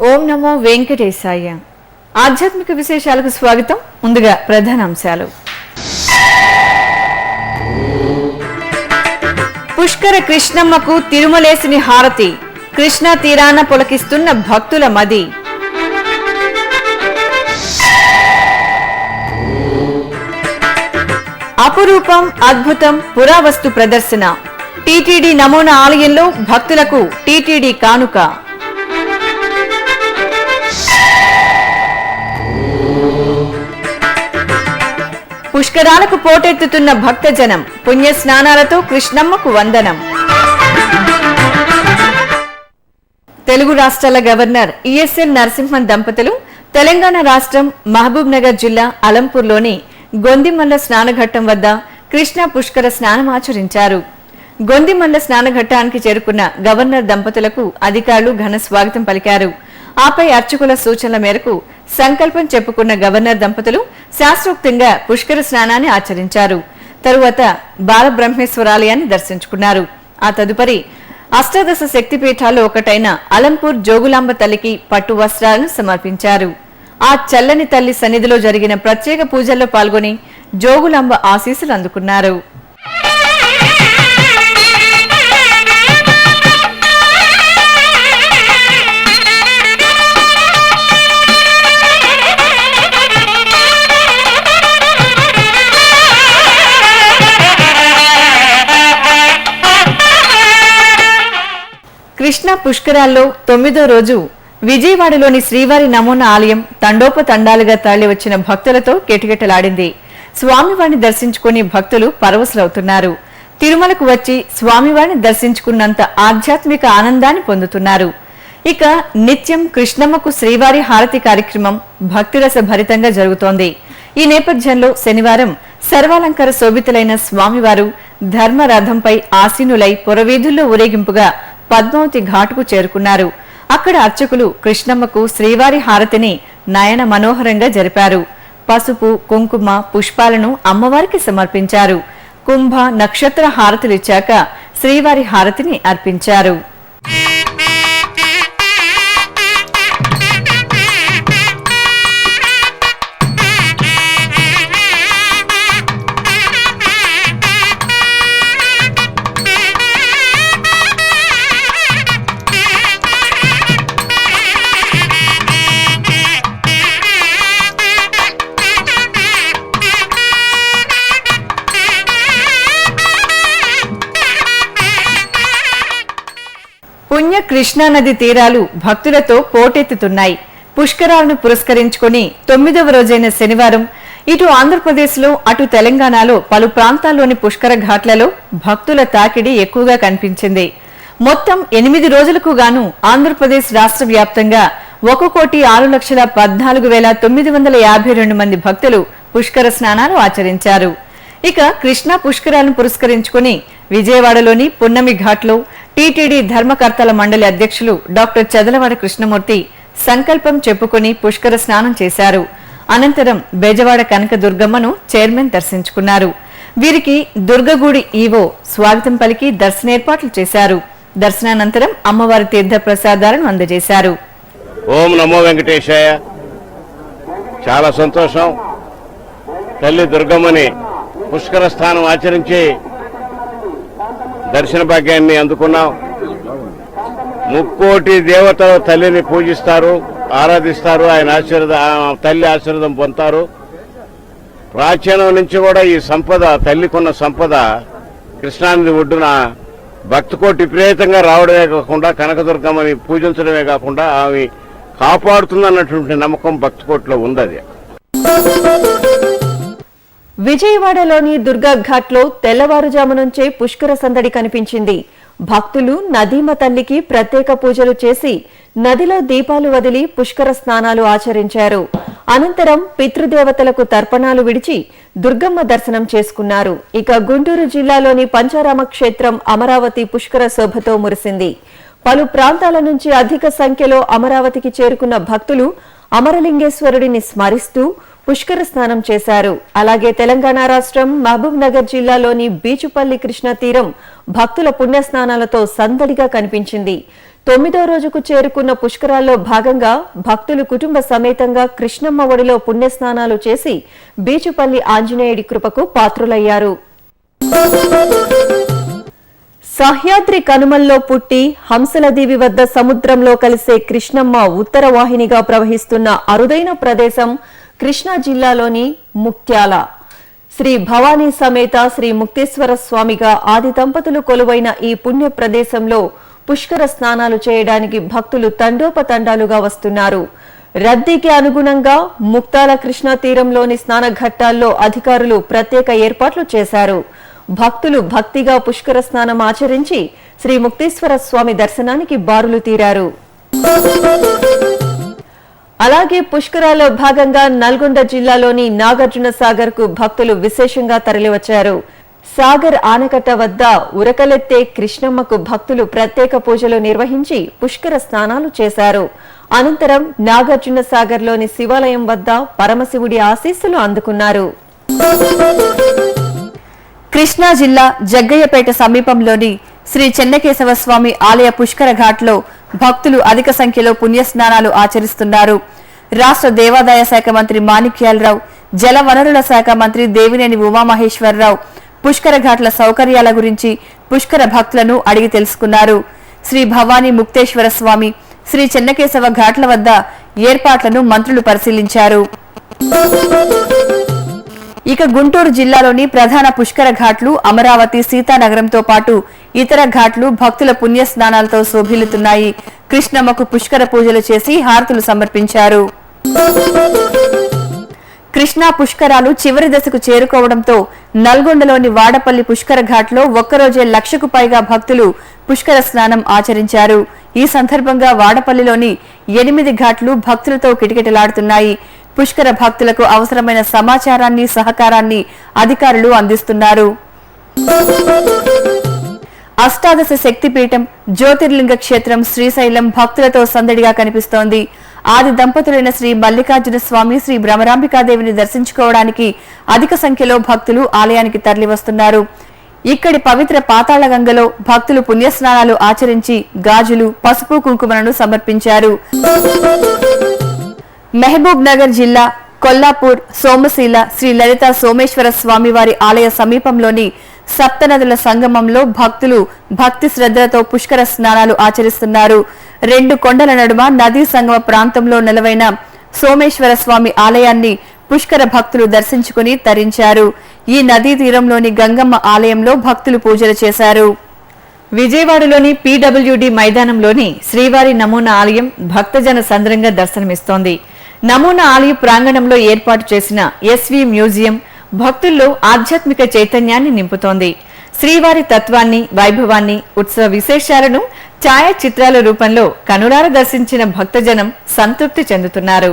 ఓం నమో వెంకటేశాయ. ఆధ్యాత్మిక విశేషాలకు స్వాగతం. ముందుగా ప్రధానాంశాలు. పుష్కర కృష్ణమ్మకు తిరుమలేసిని హారతి. కృష్ణా తీరాన పులకిస్తున్న భక్తుల మది. అపురూపం అద్భుతం పురావస్తు ప్రదర్శన. టీటీడీ నమూనా ఆలయంలో భక్తులకు టీటీడీ కానుక. పుష్కరాలకు పోటెత్తుతున్న భక్తజనం. పుణ్య స్నానాలతో కృష్ణమ్మకు వందనం. తెలుగు రాష్ట్రాల గవర్నర్ ఈఎస్ఎల్ నరసింహన్ దంపతులు తెలంగాణ రాష్ట్రం మహబూబ్ నగర్ జిల్లా అలంపూర్లోని గొందిమల్ల స్నానఘట్టం వద్ద కృష్ణా పుష్కర స్నానం ఆచరించారు. గొందిమల్ల స్నానఘట్టానికి చేరుకున్న గవర్నర్ దంపతులకు అధికారులు ఘన స్వాగతం పలికారు. ఆపై అర్చకుల సూచనల మేరకు సంకల్పం చెప్పుకున్న గవర్నర్ దంపతులు శాస్త్రోక్తంగా పుష్కర స్నానాన్ని ఆచరించారు. తరువాత బాలబ్రహ్మేశ్వరాలయాన్ని దర్శించుకున్నారు. ఆ తదుపరి అష్టాదశ శక్తిపీఠాల్లో ఒకటైన అలంపూర్ జోగులాంబ తల్లికి పట్టు వస్త్రాలను సమర్పించారు. ఆ చల్లని తల్లి సన్నిధిలో జరిగిన ప్రత్యేక పూజల్లో పాల్గొని జోగులాంబ ఆశీస్సులు అందుకున్నారు. కృష్ణా పుష్కరాల్లో 9వ రోజు విజయవాడలోని శ్రీవారి నమూనా ఆలయం తండోపతండాలుగా తరలి వచ్చిన భక్తులతో కిటకిటలాడింది. స్వామివారిని దర్శించుకుని భక్తులు పరవశులవుతున్నారు. తిరుమలకు వచ్చి స్వామివారిని దర్శించుకున్నంత ఆధ్యాత్మిక ఆనందాన్ని పొందుతున్నారు. ఇక నిత్యం కృష్ణమ్మకు శ్రీవారి హారతి కార్యక్రమం భక్తిరస భరితంగా జరుగుతోంది. ఈ నేపథ్యంలో శనివారం సర్వాలంకార శోభితులైన స్వామివారు ధర్మరథంపై ఆసీనులై పురవీధుల్లో ఊరేగింపుగా పద్మావతి ఘాటుకు చేరుకున్నారు. అక్కడ అర్చకులు కృష్ణమ్మకు శ్రీవారి హారతిని నయన మనోహరంగా జరిపారు. పసుపు, కుంకుమ, పుష్పాలను అమ్మవారికి సమర్పించారు. కుంభ, నక్షత్ర హారతులిచ్చాక శ్రీవారి హారతిని అర్పించారు. పుణ్య కృష్ణానది తీరాలు భక్తులతో పోటెత్తుతున్నాయి. పుష్కరాలను పురస్కరించుకుని 9వ రోజైన శనివారం ఇటు ఆంధ్రప్రదేశ్లో అటు తెలంగాణలో పలు ప్రాంతాల్లోని పుష్కర ఘాట్లలో భక్తుల తాకిడి ఎక్కువగా కనిపించింది. మొత్తం 8 రోజులకు గాను ఆంధ్రప్రదేశ్ రాష్ట్ర వ్యాప్తంగా 1,06,14,952 మంది భక్తులు పుష్కర స్నానాలు ఆచరించారు. ఇక కృష్ణా పుష్కరాలను పురస్కరించుకుని విజయవాడలోని పున్నమి ఘాట్లో టీటీడీ ధర్మకర్తల మండలి అధ్యక్షులు డాక్టర్ చదలవాడ కృష్ణమూర్తి సంకల్పం చెప్పుకుని పుష్కర స్నానం చేశారు. అనంతరం బెజవాడ కనక దుర్గమ్మను చైర్మన్ దర్శించుకున్నారు. వీరికి దుర్గగూడి ఈవో స్వాగతం పలికి దర్శనేర్పాట్లు చేశారు. దర్శనానంతరం అమ్మవారి తీర్థ ప్రసాదాలను అందజేశారు. ఓం నమో వెంకటేశాయ. చాలా సంతోషం. తల్లి దుర్గమ్మని పుష్కర స్నానం ఆచరించి దర్శన భాగ్యాన్ని అందుకున్నాం. 3 కోటి దేవతలు తల్లిని పూజిస్తారు, ఆరాధిస్తారు. ఆయన తల్లి ఆశీర్వాదం పొందుతారు. ప్రాచీనం నుంచి కూడా ఈ సంపద, తల్లికున్న సంపద కృష్ణానది ఒడ్డున భక్తకోటి విపరీతంగా రావడమే కాకుండా కనకదుర్గమ్మని పూజించడమే కాకుండా ఆమె కాపాడుతుందన్నటువంటి నమ్మకం భక్తకోటిలో ఉంది. విజయవాడలోని దుర్గా ఘాట్లో తెల్లవారుజాము నుంచే పుష్కర సందడి కనిపించింది. భక్తులు నదీమ తల్లికి ప్రత్యేక పూజలు చేసి నదిలో దీపాలు వదిలి పుష్కర స్నానాలు ఆచరించారు. అనంతరం పితృదేవతలకు తర్పణాలు విడిచి దుర్గమ్మ దర్శనం చేసుకున్నారు. ఇక గుంటూరు జిల్లాలోని పంచారామ క్షేత్రం అమరావతి పుష్కర శోభతో మురిసింది. పలు ప్రాంతాల నుంచి అధిక సంఖ్యలో అమరావతికి చేరుకున్న భక్తులు అమరలింగేశ్వరుడిని స్మరిస్తూ పుష్కర స్నానం చేశారు. అలాగే తెలంగాణ రాష్ట్రం మహబూబ్ నగర్ జిల్లాలోని బీచుపల్లి కృష్ణ తీరం భక్తుల పుణ్యస్నానాలతో సందడిగా కనిపించింది. 9వ రోజుకు చేరుకున్న పుష్కరాల్లో భాగంగా భక్తులు కుటుంబ సమేతంగా కృష్ణమ్మ ఒడిలో పుణ్యస్నానాలు చేసి బీచుపల్లి ఆంజనేయుడి కృపకు పాత్రులయ్యారు. సహ్యాద్రి కనుమల్లో పుట్టి హంసలదీవి వద్ద సముద్రంలో కలిసే కృష్ణమ్మ ఉత్తర వాహినిగా ప్రవహిస్తున్న అరుదైన ప్రదేశం కృష్ణా జిల్లాలోని ముక్త్యాల. శ్రీ భవానీ సమేత శ్రీ ముక్తేశ్వర స్వామిగా ఆది దంపతులు కొలువైన ఈ పుణ్య ప్రదేశంలో పుష్కర స్నానాలు చేయడానికి భక్తులు తండోపతండాలుగా వస్తున్నారు. రద్దీకి అనుగుణంగా ముక్తాల కృష్ణా తీరంలోని స్నాన ఘట్టాల్లో అధికారులు ప్రత్యేక ఏర్పాట్లు చేశారు. భక్తులు భక్తిగా పుష్కర స్నానం ఆచరించి శ్రీ ముక్తేశ్వర స్వామి దర్శనానికి బారులు తీరారు. అలాగే పుష్కరాల్లో భాగంగా నల్గొండ జిల్లాలోని నాగార్జున సాగర్ కు భక్తులు విశేషంగా తరలివచ్చారు. సాగర్ ఆనకట్ట వద్ద ఉరకలెత్తే కృష్ణమ్మకు భక్తులు ప్రత్యేక పూజలు నిర్వహించి పుష్కర స్నానాలు చేశారు. అనంతరం నాగార్జున సాగర్ లోని శివాలయం వద్ద పరమశివుడి ఆశీస్సులు అందుకున్నారు. కృష్ణా జిల్లా జగ్గయ్యపేట సమీపంలోని శ్రీ చెన్నకేశవ స్వామి ఆలయ పుష్కర ఘాట్లో భక్తులు అధిక సంఖ్యలో పుణ్యస్నానాలు ఆచరిస్తున్నారు. రాష్ట్ర దేవాదాయ శాఖ మంత్రి మాణిక్యాలరావు, జల వనరుల శాఖ మంత్రి దేవినేని ఉమామహేశ్వరరావు పుష్కర ఘాట్ల సౌకర్యాల గురించి పుష్కర భక్తులను అడిగి తెలుసుకున్నారు. శ్రీ భవానీ ముక్తేశ్వర స్వామి, శ్రీ చెన్నకేశవ ఘాట్ల వద్ద ఏర్పాట్లను మంత్రులు పరిశీలించారు. ఇక గుంటూరు జిల్లాలోని ప్రధాన పుష్కర ఘాట్లు అమరావతి, సీతానగరంతో పాటు ఇతర ఘాట్లు భక్తుల పుణ్య స్నానాలతో శోభిల్లుతున్నాయి. కృష్ణమ్మకు పుష్కర పూజలు చేసి హారతులు సమర్పించారు. కృష్ణా పుష్కరాలు చివరి దశకు చేరుకోవడంతో నల్గొండలోని వాడపల్లి పుష్కర ఘాట్లో ఒక్కరోజే 1,00,000కు పైగా భక్తులు పుష్కర స్నానం ఆచరించారు. ఈ సందర్భంగా వాడపల్లిలోని 8 ఘాట్లు భక్తులతో కిటకిటలాడుతున్నాయి. పుష్కర భక్తులకు అవసరమైన సమాచారాన్ని, సహకారాన్ని అధికారులు అందిస్తున్నారు. అష్టాదశ శక్తిపీఠం జ్యోతిర్లింగ క్షేత్రం శ్రీశైలం భక్తులతో సందడిగా కనిపిస్తోంది. ఆది దంపతులైన శ్రీ మల్లికార్జున స్వామి, శ్రీ భ్రమరాంబికాదేవిని దర్శించుకోవడానికి అధిక సంఖ్యలో భక్తులు ఆలయానికి తరలివస్తున్నారు. ఇక్కడి పవిత్ర పాతాళ గంగలో భక్తులు పుణ్యస్నానాలు ఆచరించి గాజులు, పసుపు, కుంకుమలను సమర్పించారు. మహబూబ్ నగర్ జిల్లా కొల్లాపూర్ సోమశీల శ్రీ లలిత సోమేశ్వర స్వామివారి ఆలయ సమీపంలోని సప్తనదుల సంగమంలో భక్తులు భక్తి శ్రద్ధలతో పుష్కర స్నానాలు ఆచరిస్తున్నారు. 2 కొండల నడుమ నదీ సంగమ ప్రాంతంలో నెలవైన సోమేశ్వర స్వామి ఆలయాన్ని పుష్కర భక్తులు దర్శించుకుని తరించారు. ఈ నదీ తీరంలోని గంగమ్మ ఆలయంలో భక్తులు పూజలు చేశారు. విజయవాడలోని పీడబ్ల్యూడీ మైదానంలోని శ్రీవారి నమూనా ఆలయం భక్తజన సంద్రంగా దర్శనమిస్తోంది. నమూనా ఆలయ ప్రాంగణంలో ఏర్పాటు చేసిన ఎస్వి మ్యూజియం భక్తుల్లో ఆధ్యాత్మిక చైతన్యాన్ని నింపుతోంది. శ్రీవారి తత్వాన్ని, వైభవాన్ని, ఉత్సవ విశేషాలను ఛాయాచిత్రాల రూపంలో కనులార దర్శించిన భక్తజనం సంతృప్తి చెందుతున్నారు.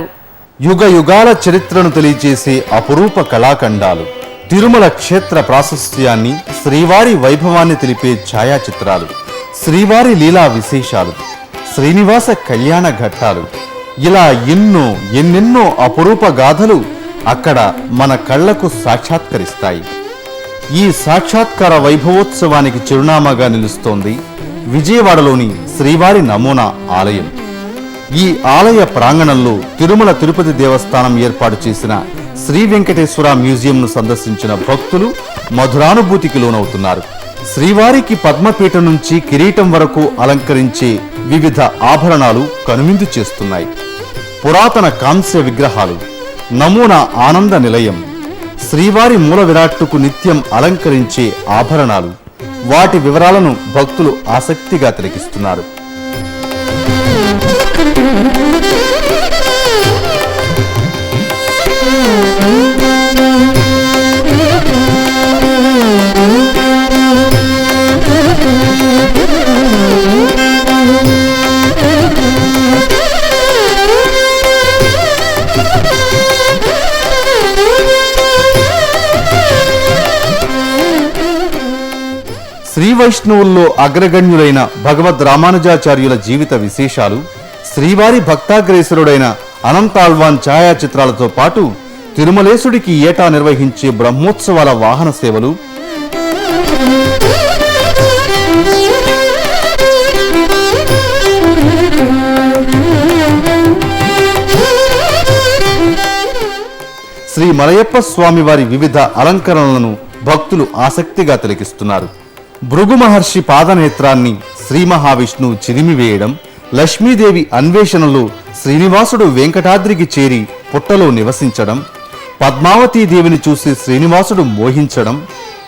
యుగ యుగాల చరిత్రను తెలియజేసే అపురూప కళాఖండాలు, తిరుమల క్షేత్ర ప్రాశస్త్యాన్ని, శ్రీవారి వైభవాన్ని తెలిపే ఛాయాచిత్రాలు, శ్రీవారి లీలా విశేషాలు, శ్రీనివాస కళ్యాణ ఘట్టాలు, ఇలా ఎన్నెన్నో అపురూప గాథలు అక్కడ మన కళ్లకు సాక్షాత్కరిస్తాయి. ఈ సాక్షాత్కార వైభవోత్సవానికి చిరునామాగా నిలుస్తోంది విజయవాడలోని శ్రీవారి నమూనా ఆలయం. ఈ ఆలయ ప్రాంగణంలో తిరుమల తిరుపతి దేవస్థానం ఏర్పాటు చేసిన శ్రీ వెంకటేశ్వర మ్యూజియంను సందర్శించిన భక్తులు మధురానుభూతికి లోనవుతున్నారు. శ్రీవారికి పద్మపీఠం నుంచి కిరీటం వరకు అలంకరించే వివిధ ఆభరణాలు కనువిందు చేస్తున్నాయి. పురాతన కాంస్య విగ్రహాలు, నమూనా ఆనంద నిలయం, శ్రీవారి మూల విరాట్టుకు నిత్యం అలంకరించే ఆభరణాలు, వాటి వివరాలను భక్తులు ఆసక్తిగా తిలకిస్తున్నారు. శ్రీ వైష్ణవుల్లో అగ్రగణ్యులైన భగవద్ రామానుజాచార్యుల జీవిత విశేషాలు, శ్రీవారి భక్తాగ్రేసరుడైన అనంతాళ్వాన్ ఛాయాచిత్రాలతో పాటు తిరుమలేశుడికి ఏటా నిర్వహించే బ్రహ్మోత్సవాల వాహన సేవలు, శ్రీ మలయప్ప స్వామి వారి వివిధ అలంకరణలను భక్తులు ఆసక్తిగా తిలకిస్తున్నారు. భృగు మహర్షి పాదనేత్రాన్ని శ్రీ మహావిష్ణువు చిరిమివేయడం, లక్ష్మీదేవి అన్వేషణలో శ్రీనివాసుడు వెంకటాద్రికి చేరి పుట్టలో నివసించడం, పద్మావతీదేవిని చూసి శ్రీనివాసుడు మోహించడం,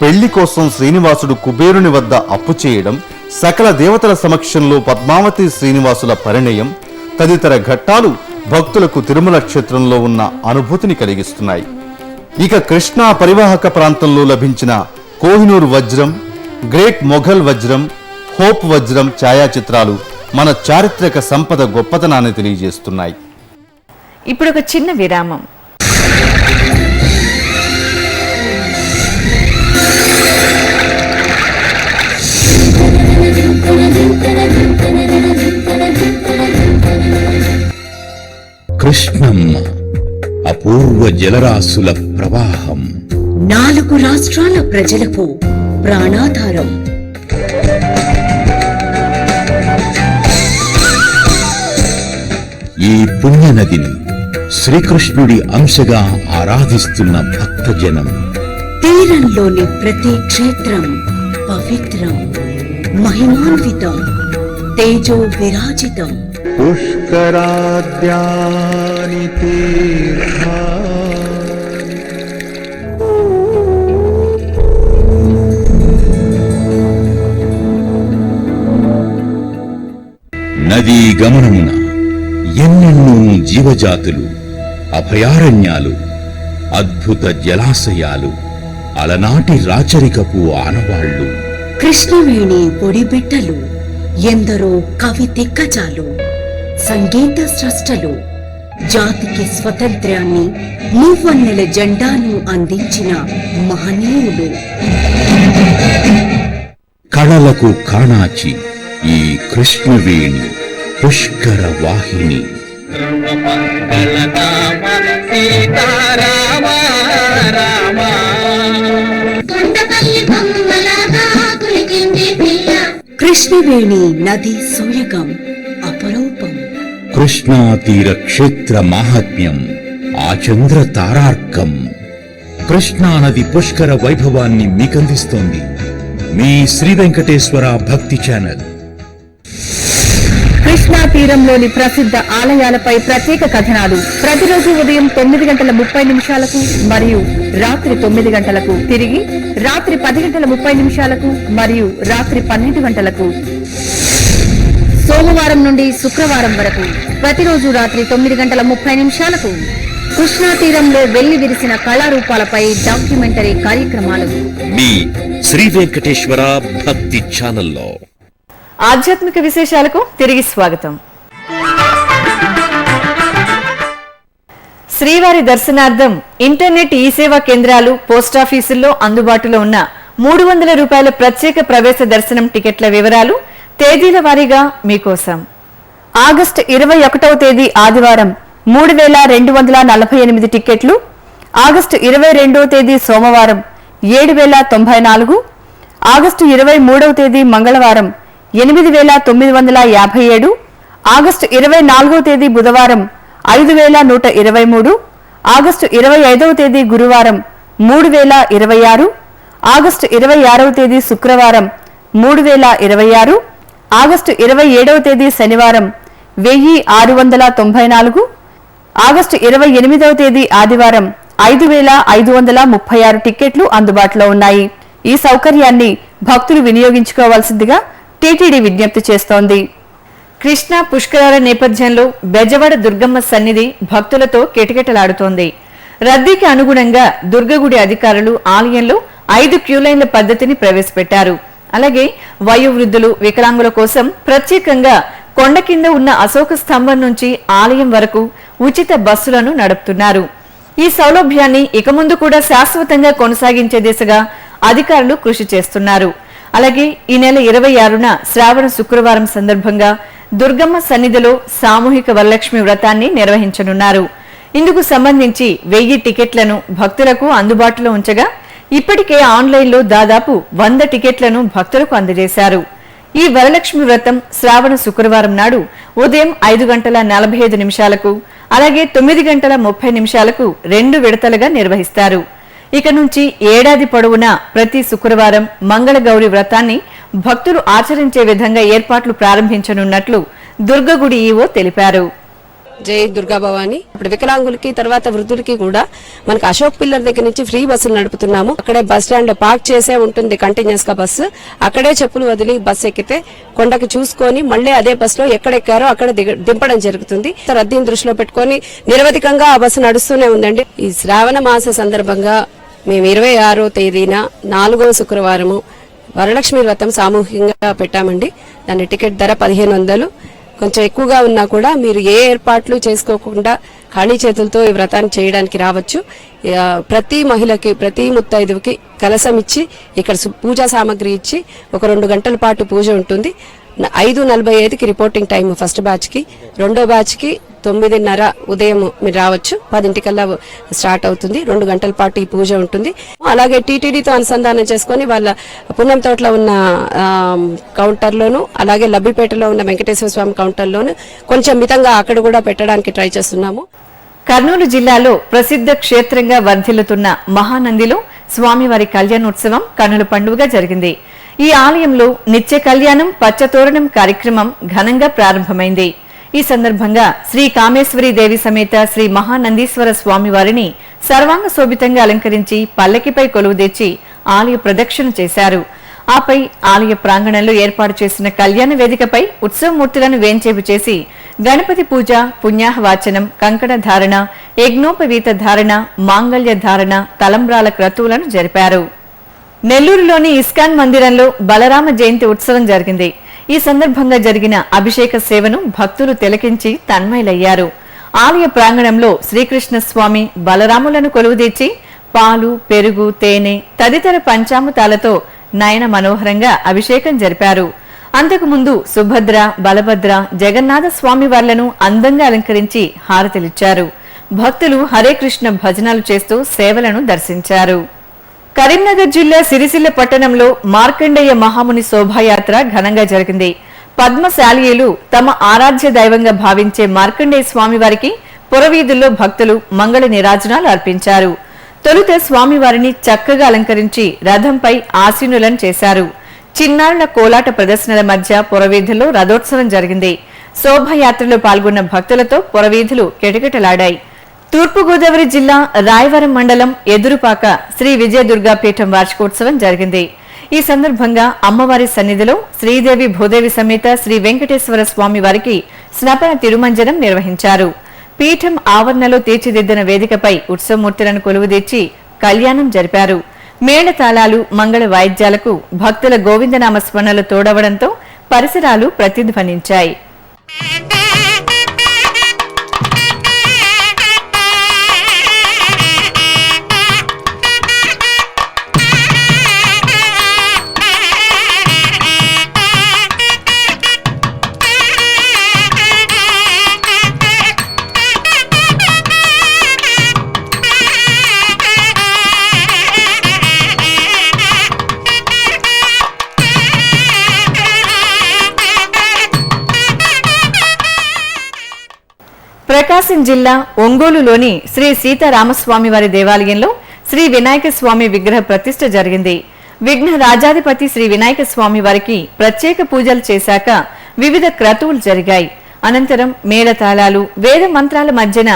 పెళ్లి కోసం శ్రీనివాసుడు కుబేరుని వద్ద అప్పు చేయడం, సకల దేవతల సమక్షంలో పద్మావతి శ్రీనివాసుల పరిణయం తదితర ఘట్టాలు భక్తులకు తిరుమల క్షేత్రంలో ఉన్న అనుభూతిని కలిగిస్తున్నాయి. ఇక కృష్ణా పరివాహక ప్రాంతంలో లభించిన కోహినూర్ వజ్రం, గ్రేట్ మొఘల్ వజ్రం, హోప్ వజ్రం ఛాయాచిత్రాలు మన చారిత్రక సంపద గొప్పతనాన్ని తెలియజేస్తున్నాయి. ఇప్పుడు ఒక చిన్న విరామం. కృష్ణమ్మ అపూర్వ జలరాశుల ప్రవాహం, 4 రాష్ట్రాల ప్రజలకు ప్రాణాధారం. ఈ పుణ్యనదిని శ్రీకృష్ణుడి అంశగా ఆరాధిస్తున్న భక్తజనం. తీరంలోని ప్రతి క్షేత్రం పవిత్రం, మహిమాన్వితం, తేజో విరాజితం. పుష్కరాద్యాని తీర్థాని నదీ గమనమున ఎన్నెన్నో జీవజాతులు, అభయారణ్యాలు, అద్భుత జలాశయాలు, అలనాటి రాచరికపు ఆనవాళ్లు. కృష్ణవేణి ఒడిబిట్టలు, ఎందరో కవి దిగ్గజాలు, సంగీత స్రష్టలు, జాతికి స్వతంత్ర్యాన్ని, మూవన్నెల జెండాను అందించిన మహనీయులు. కళలకు కాణాచి ఈ కృష్ణవేణి పుష్కర వాహిని. కృష్ణవేణి నది సోయగం అపరూపం. కృష్ణా తీర క్షేత్ర మాహాత్మ్యం ఆచంద్ర తారార్కం. కృష్ణా నది పుష్కర వైభవాన్ని మీకందిస్తోంది మీ శ్రీ వెంకటేశ్వర భక్తి ఛానల్. కృష్ణా తీరంలోని ప్రసిద్ధ ఆలయాలపై ప్రత్యేక కథనాలు ప్రతిరోజు ఉదయం 9:30 మరియు రాత్రి 9 తిరిగి రాత్రి 10:30 మరియు రాత్రి 12 సోమవారం నుండి శుక్రవారం వరకు ప్రతిరోజు రాత్రి 9:30 కృష్ణా తీరంలో వెళ్లి విరిసిన కళారూపాలపై డాక్యుమెంటరీ కార్యక్రమాలు మీ శ్రీ వెంకటేశ్వర భక్తి ఛానల్లో. ఆధ్యాత్మిక విశేషాలకు తిరిగి స్వాగతం. శ్రీవారి దర్శనార్థం ఇంటర్నెట్ ఈ సేవా కేంద్రాలు, పోస్టాఫీసుల్లో అందుబాటులో ఉన్న 300 రూపాయల ప్రత్యేక ప్రవేశ దర్శనం టికెట్ల వివరాలు తేదీల వారీగా మీకోసం. ఆగస్టు 21వ తేదీ ఆదివారం 3248 టికెట్లు, ఆగస్టు 22వ తేదీ సోమవారం 7094, ఆగస్టు 23వ తేదీ మంగళవారం 8957, ఆగస్టు 24వ తేదీ బుధవారం 5123, ఆగస్టు 25వ తేదీ గురువారం 3026, ఆగస్టు 26వ తేదీ శుక్రవారం 3026, ఆగస్టు 27వ తేదీ శనివారం 1694, ఆగస్టు 28వ తేదీ ఆదివారం 5536 టికెట్లు అందుబాటులో ఉన్నాయి. ఈ సౌకర్యాన్ని భక్తులు వినియోగించుకోవాల్సిందిగా టీటీడీ విజ్ఞప్తి చేస్తోంది. కృష్ణా పుష్కరాల నేపథ్యంలో బెజవాడ దుర్గమ్మ సన్నిధి భక్తులతో కిటకిటలాడుతోంది. రద్దీకి అనుగుణంగా దుర్గగుడి అధికారులు ఆలయంలో 5 క్యూలైన్ల పద్ధతిని ప్రవేశపెట్టారు. అలాగే వయోవృద్ధులు, వికలాంగుల కోసం ప్రత్యేకంగా కొండ కింద ఉన్న అశోక స్తంభం నుంచి ఆలయం వరకు ఉచిత బస్సులను నడుపుతున్నారు. ఈ సౌలభ్యాన్ని ఇక ముందు కూడా శాశ్వతంగా కొనసాగించే దిశగా అధికారులు కృషి చేస్తున్నారు. అలాగే ఈ నెల 26న శ్రావణ శుక్రవారం సందర్భంగా దుర్గమ్మ సన్నిధిలో సామూహిక వరలక్ష్మి వ్రతాన్ని నిర్వహించనున్నారు. ఇందుకు సంబంధించి 1000 టికెట్లను భక్తులకు అందుబాటులో ఉంచగా ఇప్పటికే ఆన్లైన్లో దాదాపు 100 టికెట్లను భక్తులకు అందజేశారు. ఈ వరలక్ష్మి వ్రతం శ్రావణ శుక్రవారం నాడు ఉదయం 5:45 అలాగే 9:30 2 విడతలుగా నిర్వహిస్తారు. ఇక నుంచి ఏడాది పొడవునా ప్రతి శుక్రవారం మంగళగౌరి వ్రతాన్ని భక్తులు ఆచరించే విధంగా ఏర్పాట్లు ప్రారంభించనున్నట్లు దుర్గగుడి ఈవో తెలిపారు. జై దుర్గా భవాని. ఇప్పుడు వికలాంగులకి తర్వాత వృద్ధులకి కూడా మనకి అశోక్ పిల్లర్ దగ్గర నుంచి ఫ్రీ బస్సులు నడుపుతున్నాము. అక్కడే బస్ స్టాండ్ లో పార్క్ చేసే ఉంటుంది కంటిన్యూస్ గా బస్సు. అక్కడే చెప్పులు వదిలి బస్సు ఎక్కితే కొండకి చూసుకొని మళ్ళీ అదే బస్ లో ఎక్కడెక్కారో అక్కడ దింపడం జరుగుతుంది. రద్దీని దృష్టిలో పెట్టుకొని నిరవధికంగా ఆ బస్సు నడుస్తూనే ఉందండి. ఈ శ్రావణ మాస సందర్భంగా మేము 26వ తేదీన 4వ శుక్రవారము వరలక్ష్మి వ్రతం సామూహికంగా పెట్టామండి. దాని టికెట్ ధర 1500. కొంచెం ఎక్కువగా ఉన్నా కూడా మీరు ఏ ఏర్పాట్లు చేసుకోకుండా ఖాళీ చేతులతో ఈ వ్రతాన్ని చేయడానికి రావచ్చు. ప్రతి మహిళకి ప్రతి ముత్తైదువుకి కలశం ఇచ్చి ఇక్కడ పూజా సామాగ్రి ఇచ్చి ఒక 2 గంటల పాటు పూజ ఉంటుంది. 5:45కి రిపోర్టింగ్ టైం ఫస్ట్ బ్యాచ్ కి, రెండో బ్యాచ్ కి 9:30 ఉదయం మీరు రావచ్చు. 10 స్టార్ట్ అవుతుంది. 2 గంటల పాటు ఈ పూజ ఉంటుంది. అలాగే టీటీడీతో అనుసంధానం చేసుకుని వాళ్ళ పుణ్యం తోటలో ఉన్న కౌంటర్లోను అలాగే లబ్బిపేటలో ఉన్న వెంకటేశ్వర స్వామి కౌంటర్లోను కొంచెం మితంగా అక్కడ కూడా పెట్టడానికి ట్రై చేస్తున్నాము. కర్నూలు జిల్లాలో ప్రసిద్ధ క్షేత్రంగా వర్ధిల్లుతున్న మహానందిలో స్వామివారి కళ్యాణోత్సవం కన్నుల పండుగగా జరిగింది. ఈ ఆలయంలో నిత్య కళ్యాణం పచ్చతోరణం కార్యక్రమం ఘనంగా ప్రారంభమైంది. ఈ సందర్భంగా శ్రీ కామేశ్వరి దేవి సమేత శ్రీ మహానందీశ్వర స్వామివారిని సర్వాంగ శోభితంగా అలంకరించి పల్లకిపై కొలువుదీర్చి ఆలయ ప్రదక్షిణ చేశారు. ఆపై ఆలయ ప్రాంగణంలో ఏర్పాటు చేసిన కళ్యాణ వేదికపై ఉత్సవమూర్తులను వేంచేపు చేసి గణపతి పూజ, పుణ్యాహవాచనం, కంకణ ధారణ, యజ్ఞోపవీత ధారణ, మాంగళ్య ధారణ, తలంబ్రాల క్రతువులను జరిపారు. నెల్లూరులోని ఇస్కాన్ మందిరంలో బలరామ జయంతి ఉత్సవం జరిగింది. ఈ సందర్భంగా జరిగిన అభిషేక సేవను భక్తులు తిలకించి తన్మయులయ్యారు. ఆలయ ప్రాంగణంలో శ్రీకృష్ణ స్వామి బలరాములను కొలువుదీర్చి పాలు, పెరుగు, తేనె తదితర పంచామృతాలతో నయన మనోహరంగా అభిషేకం జరిపారు. అంతకుముందు సుభద్ర, బలభద్ర, జగన్నాథ స్వామి వార్లను అందంగా అలంకరించి హారతిలిచ్చారు. భక్తులు హరే కృష్ణ భజనాలు చేస్తూ సేవలను దర్శించారు. కరీంనగర్ జిల్లా సిరిసిల్ల పట్టణంలో మార్కండేయ మహాముని శోభాయాత్ర ఘనంగా జరిగింది. పద్మశాలీయులు తమ ఆరాధ్య దైవంగా భావించే మార్కండేయ స్వామివారికి పురవీధుల్లో భక్తులు మంగళ నీరాజనాలు అర్పించారు. తొలుత స్వామివారిని చక్కగా అలంకరించి రథంపై ఆసీనులను చేశారు. చిన్నారుల కోలాట ప్రదర్శనల మధ్య పురవీధుల్లో రథోత్సవం జరిగింది. శోభాయాత్రలో పాల్గొన్న భక్తులతో పురవీధులు కిటకిటలాడాయి. తూర్పుగోదావరి జిల్లా రాయవరం మండలం ఎదురుపాక శ్రీ విజయదుర్గా పీఠం వార్షికోత్సవం జరిగింది. ఈ సందర్భంగా అమ్మవారి సన్నిధిలో శ్రీదేవి భూదేవి సమేత శ్రీ వెంకటేశ్వర స్వామి వారికి స్నపన తిరుమంజనం నిర్వహించారు. పీఠం ఆవరణలో తీర్చిదిద్దిన వేదికపై ఉత్సవమూర్తులను కొలువుదీర్చి కళ్యాణం జరిపారు. మేళతాళాలు, మంగళ వాయిద్యాలకు భక్తుల గోవిందనామ స్మరణలు తోడవడంతో పరిసరాలు ప్రతిధ్వనించాయి. ప్రకాశం జిల్లా ఒంగోలులోని శ్రీ సీతారామస్వామి వారి దేవాలయంలో శ్రీ వినాయక స్వామి విగ్రహ ప్రతిష్ఠ జరిగింది. విఘ్న రాజాధిపతి శ్రీ వినాయక స్వామి వారికి ప్రత్యేక పూజలు చేశాక వివిధ క్రతువులు జరిగాయి. అనంతరం మేళతాళాలు, వేద మంత్రాల మధ్యన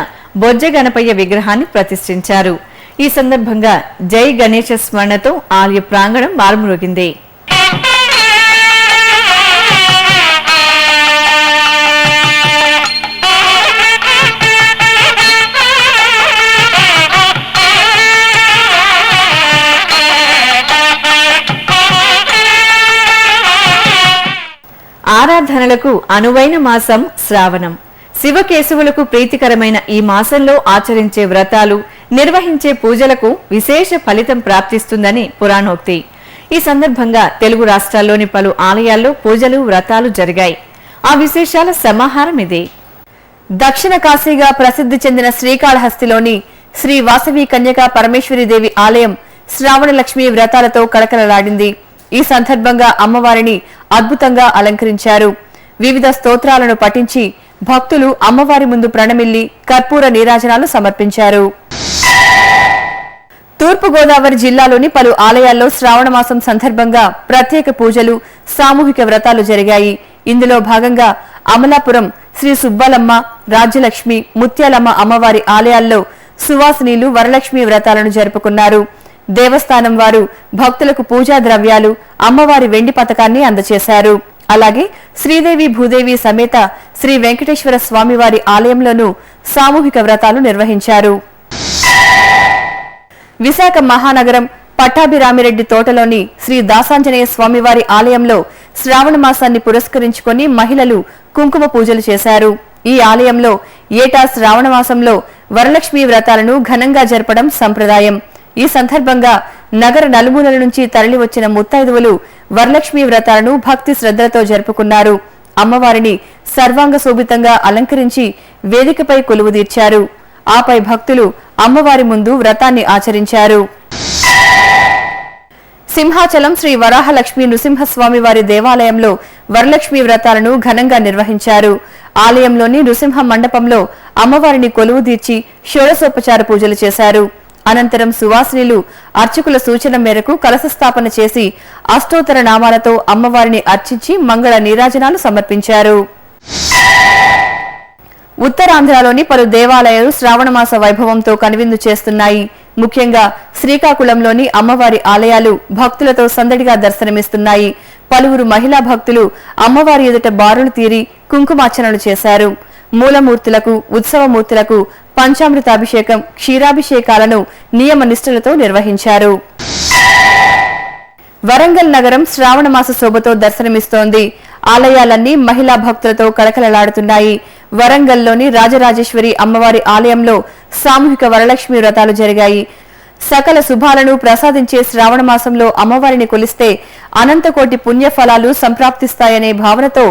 బొజ్జ గణపయ్య విగ్రహాన్ని ప్రతిష్ఠించారు. ఈ సందర్భంగా జై గణేశ స్మరణతో ఆలయ ప్రాంగణం మారుమ్రోగింది. ఆరాధనలకు అనువైన మాసం శ్రావణం. శివకేశవులకు ప్రీతికరమైన ఈ మాసంలో ఆచరించే వ్రతాలు, నిర్వహించే పూజలకు విశేష ఫలితం ప్రాప్తిస్తుందని పురాణోక్తి. ఈ సందర్భంగా తెలుగు రాష్ట్రాల్లోని పలు ఆలయాల్లో పూజలు, వ్రతాలు జరిగాయి. ఆ విశేషాల సమాహారం ఇది. దక్షిణ కాశీగా ప్రసిద్ధి చెందిన శ్రీకాళహస్తిలోని శ్రీ వాసవి కన్యకా పరమేశ్వరీదేవి ఆలయం శ్రావణ లక్ష్మి వ్రతాలతో కళకళలాడింది. ఈ సందర్భంగా అమ్మవారిని అద్భుతంగా అలంకరించారు. వివిధ స్తోత్రాలను పఠించి భక్తులు అమ్మవారి ముందు ప్రణమిల్లి కర్పూర నీరాజనాలు సమర్పించారు. తూర్పుగోదావరి జిల్లాలోని పలు ఆలయాల్లో శ్రావణ మాసం సందర్భంగా ప్రత్యేక పూజలు, సామూహిక వ్రతాలు జరిగాయి. ఇందులో భాగంగా అమలాపురం శ్రీ సుబ్బలమ్మ, రాజ్యలక్ష్మి, ముత్యాలమ్మ అమ్మవారి ఆలయాల్లో సువాసినీలు వరలక్ష్మి వ్రతాలను జరుపుకున్నారు. దేవస్థానం వారు భక్తులకు పూజా ద్రవ్యాలు, అమ్మవారి వెండి పతకాన్ని అందజేశారు. అలాగే శ్రీదేవి భూదేవి సమేత శ్రీ వెంకటేశ్వర స్వామివారి ఆలయంలోనూ సామూహిక వ్రతాలు నిర్వహించారు. విశాఖ మహానగరం పట్టాభిరామిరెడ్డి తోటలోని శ్రీ దాసాంజనేయ స్వామివారి ఆలయంలో శ్రావణ మాసాన్ని పురస్కరించుకొని మహిళలు కుంకుమ పూజలు చేశారు. ఈ ఆలయంలో ఏటా శ్రావణ మాసంలో వరలక్ష్మి వ్రతాలను ఘనంగా జరపడం సంప్రదాయం. ఈ సందర్భంగా నగర నలుమూలల నుంచి తరలివచ్చిన ముత్తైదువులు వరలక్ష్మి వ్రతాలను భక్తి శ్రద్ధలతో జరుపుకున్నారు. అమ్మవారిని సర్వాంగ శోభితంగా అలంకరించి వేదికపై కొలువుదీర్చారు. ఆపై భక్తులు అమ్మవారి ముందు వ్రతాన్ని ఆచరించారు. సింహాచలం శ్రీ వరాహలక్ష్మి నృసింహస్వామి వారి దేవాలయంలో వరలక్ష్మి వ్రతాలను ఘనంగా నిర్వహించారు. ఆలయంలోని నృసింహ మండపంలో అమ్మవారిని కొలువుదీర్చి షోడశోపచార పూజలు చేశారు. అనంతరం సువాసినులు అర్చకుల సూచన మేరకు కలశ స్థాపన చేసి అష్టోత్తర నామాలతో అమ్మవారిని అర్చించి మంగళ నీరాజనాలు సమర్పించారు. ఉత్తరాంధ్రలోని పలు దేవాలయాలు శ్రావణమాస వైభవంతో కనువిందు చేస్తున్నాయి. ముఖ్యంగా శ్రీకాకుళంలోని అమ్మవారి ఆలయాలు భక్తులతో సందడిగా దర్శనమిస్తున్నాయి. పలువురు మహిళా భక్తులు అమ్మవారి ఎదుట బారులు తీరి కుంకుమార్చనలు చేశారు. మూలమూర్తులకు, ఉత్సవమూర్తులకు పంచామృతాభిషేకం, క్షీరాభిషేకాలను నియమ నిష్ఠలతో నిర్వహించారు. వరంగల్ నగరం శ్రావణమాస శోభతో దర్శనమిస్తోంది. ఆలయాలన్నీ మహిళా భక్తులతో కళకళలాడుతున్నాయి. వరంగల్లోని రాజరాజేశ్వరి అమ్మవారి ఆలయంలో సామూహిక వరలక్ష్మి వ్రతాలు జరిగాయి. సకల శుభాలను ప్రసాదించే శ్రావణ మాసంలో అమ్మవారిని కొలిస్తే అనంతకోటి పుణ్యఫలాలు సంప్రాప్తిస్తాయనే భావనతో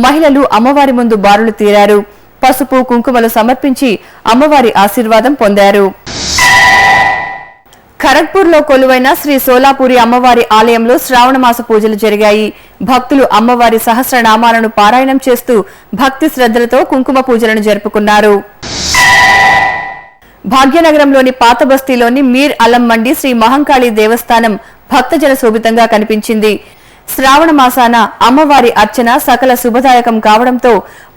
మహిళలు అమ్మవారి ముందు బారులు తీరారు. పసుపు, కుంకుమలు సమర్పించి అమ్మవారి ఆశీర్వాదం పొందారు. ఖరగ్పూర్లో కొలువైన శ్రీ సోలాపూరి అమ్మవారి ఆలయంలో శ్రావణమాస పూజలు జరిగాయి. భక్తులు అమ్మవారి సహస్రనామాలను పారాయణం చేస్తూ భక్తి శ్రద్ధలతో కుంకుమ పూజలను జరుపుకున్నారు. భాగ్యనగరంలోని పాత బస్తీలోని మీర్ అలం మండి శ్రీ మహంకాళి దేవస్థానం భక్తజన శోభితంగా కనిపించింది. శ్రావణ మాసాన అమ్మవారి అర్చన సకల శుభదాయకం కావడంతో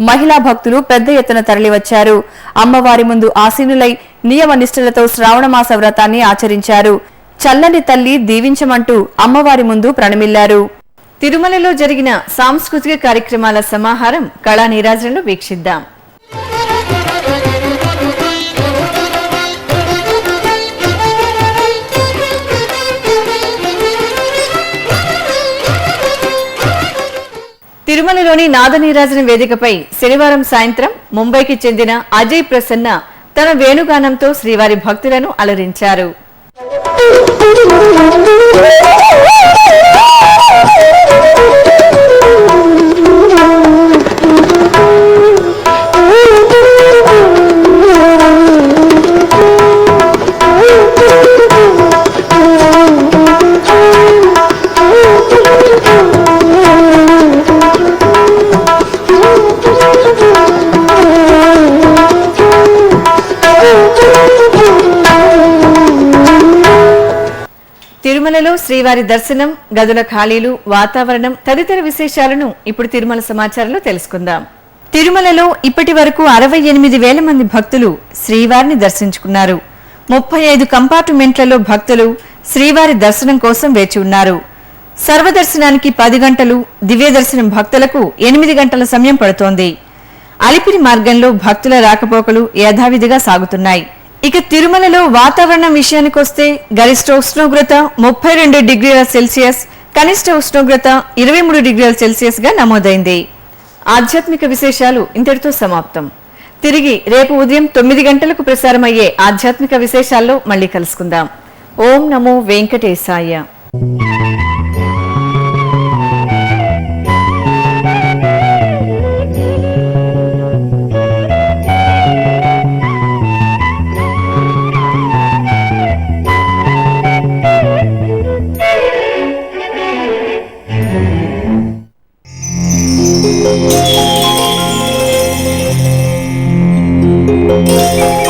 మహిళా భక్తులు పెద్ద ఎత్తున తరలివచ్చారు. అమ్మవారి ముందు ఆసీనులై నియమ నిష్ఠలతో శ్రావణమాస వ్రతాన్ని ఆచరించారు. చల్లని తల్లి దీవించమంటూ అమ్మవారి ముందు ప్రణమిల్లారు. తిరుమలలో జరిగిన సాంస్కృతిక కార్యక్రమాల సమాహారం కళా నీరాజనలు వీక్షిద్దాం. తిరుమలలోని నాదనీరాజన వేదికపై శనివారం సాయంత్రం ముంబైకి చెందిన అజయ్ ప్రసన్న తన వేణుగానంతో శ్రీవారి భక్తులను అలరించారు. తిరుమలలో శ్రీవారి దర్శనం, గదుల ఖాళీలు, వాతావరణం తదితర విశేషాలను ఇప్పుడు తిరుమల సమాచారంలో తెలుసుకుందాం. తిరుమలలో ఇప్పటి వరకు 68,000 మంది భక్తులు శ్రీవారిని దర్శించుకున్నారు. 35 కంపార్ట్మెంట్లలో భక్తులు శ్రీవారి దర్శనం కోసం వేచి ఉన్నారు. సర్వదర్శనానికి 10 గంటలు, దివ్య దర్శనం భక్తులకు 8 గంటల సమయం పడుతోంది. అలిపిరి మార్గంలో భక్తుల రాకపోకలు యథావిధిగా సాగుతున్నాయి. ఇక తిరుమలలో వాతావరణం విషయానికొస్తే గరిష్ట ఉష్ణోగ్రత 32 డిగ్రీల సెల్సియస్, కనిష్ట ఉష్ణోగ్రత 23 డిగ్రీల సెల్సియస్ గా నమోదైంది. ఆధ్యాత్మిక విశేషాలు ఇంతటితో సమాప్తం. తిరిగి రేపు ఉదయం 9 గంటలకు ప్రసారమయ్యే ఆధ్యాత్మిక విశేషాల్లో మళ్ళీ కలుసుకుందాం. ఓం నమో వెంకటేశాయ. Thank you.